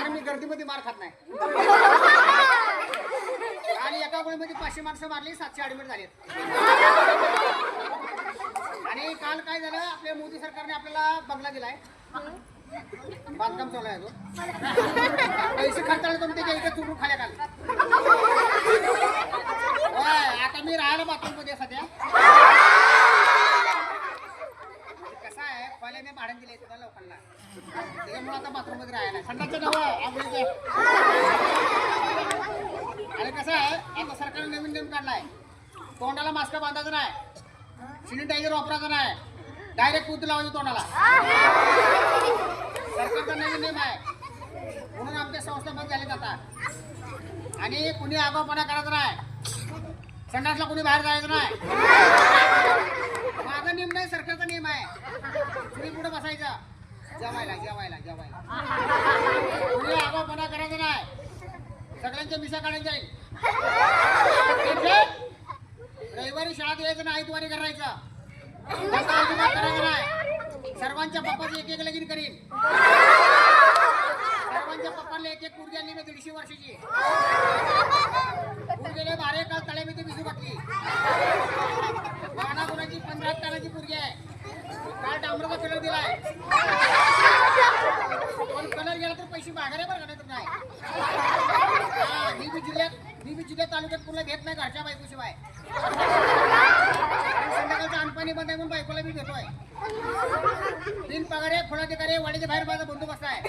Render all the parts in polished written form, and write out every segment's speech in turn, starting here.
कारण मी गर्दीमध्ये मार खात नाही. आणि एका गोळीमध्ये 500 माणसं मारली, 700 ऍडमिट झालेत. आणि काल काय झालं, आपल्या मोदी सरकारने आपल्याला बंगला दिलाय, बांधकाम चालू आहे. तो पैसे खर्चाले तुम्ही त्याच्या इथे चुरून खाल्या काल. आता मी राहायला बाथरूम मध्ये सध्या. कसं आहे, पहिले मी भाडण दिले तुला लोकांना, त्याच्यामुळे आता बाथरूम मध्ये राहायला संडासचं नाव आंघोळीचं. आणि कसं आहे, आता सरकारने नवीन नियम काढलाय, तोंडाला मास्क बांधायचं नाही, सॅनिटायझर वापरायचं नाही, डायरेक्ट कुठं लावायचं तोंडाला. सरकारचा नवीन नियम आहे, म्हणून आमच्या संस्था बंद झाले जातात. आणि कुणी आगाऊपणा करायचा नाही, संडासला कुणी बाहेर जायचं नाही. माझा नियम नाही, सरकारचा नियम आहे. कुणी पुढे बसायचं, जेवायला जेवायला जेवायला. कुणी आगाऊपणा करायचा नाही, सगळ्यांच्या मिशा काढून जाईल. रविवारी शाळेत यायचं नाही, आयतवारी करायचं. करायचं नाही. सर्वांच्या पप्पाचं एक एक लगीन करीन. सर्वांच्या पप्पाला एक एक पुरगी आणली मी 150 वर्षाची. पुरगीने 12 काल तळ्यामध्ये भिजू घातली. नाना गुणाची 15 टनाची पुरगी आहे. काल डांबराचा कलर दिलाय, पण कलर गेला तर पैसे माघारे बरं का, नाही तर नाही. मी बी जिल्ह्यात तालुक्यात पुन्हा घेत नाही घरच्या बायकोशिवाय. संध्याकाळचं अनपाणी बंद आहे म्हणून बायकोला मी घेतोय. 3 पगारे, खोलाधिकारी, वाडीच्या बाहेर माझा बंदोबस्त आहे.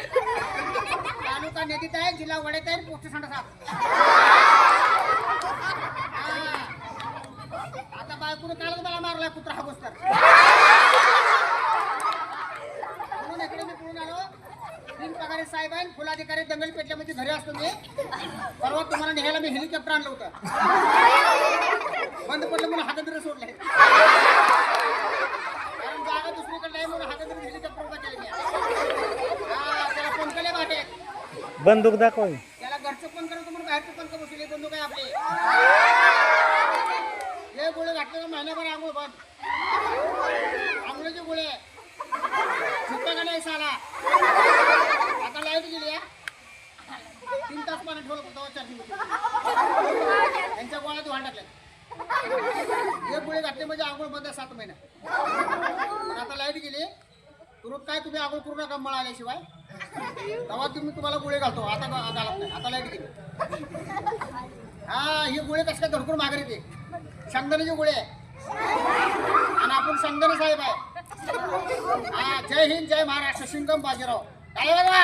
तालुका नदीत आहे, जिल्हा वड्यात आहे, पोस्ट संडासात. आता बायकोने कालच मला मारलाय कुत्रा हा गोष्ट. म्हणून इकडे मी पळून आलो. 3 पगारे साहेब आहे, फुलाधिकारी दंगल पेटल्यामध्ये घरी असतो मी. परवा तुम्हाला निघायला मी हेलिकॉप्टर आणलं होतं, बंद पडलं म्हणून हातातरी सोडलंय. कारण जागा दुसरीकडे नाही म्हणून हातातरी हेलिकॉप्टर उभा केलं. त्याला पंखले वाटे, बंदूक दाखव. त्याला घरचं पण करतो म्हणून बाहेरचं पंख बसले. बंदूक आहे आपले. हे गोळे घातले तर महिन्याभर आंघोळ बंद. आंघोळीचे गोळे झुकता का नाही साला. आता लाईट गेली आहे, 3 तास पाणी ठेवलं होतं चार्जिंग. त्यांच्या गोळ्या धुवाण टाकल्या. हे गोळे घातले म्हणजे आंघोळ बंद आहे 7 महिने. पण आता लाईट गेली, तुरंत काय तुम्ही आंघोळ करू नका मळ आल्याशिवाय. तेव्हा तुम्हाला गोळे घालतो. आता घालत नाही, आता लाईट गेली. हा, हे गोळे कसं काय धडकून माघारी ते शेंगदाण्याचे गोळे आहे. आणि आपण शेंगदाणे साहेब आहे. हा, जय हिंद, जय महाराष्ट्र, शिंगम बाजीराव. काय बघा.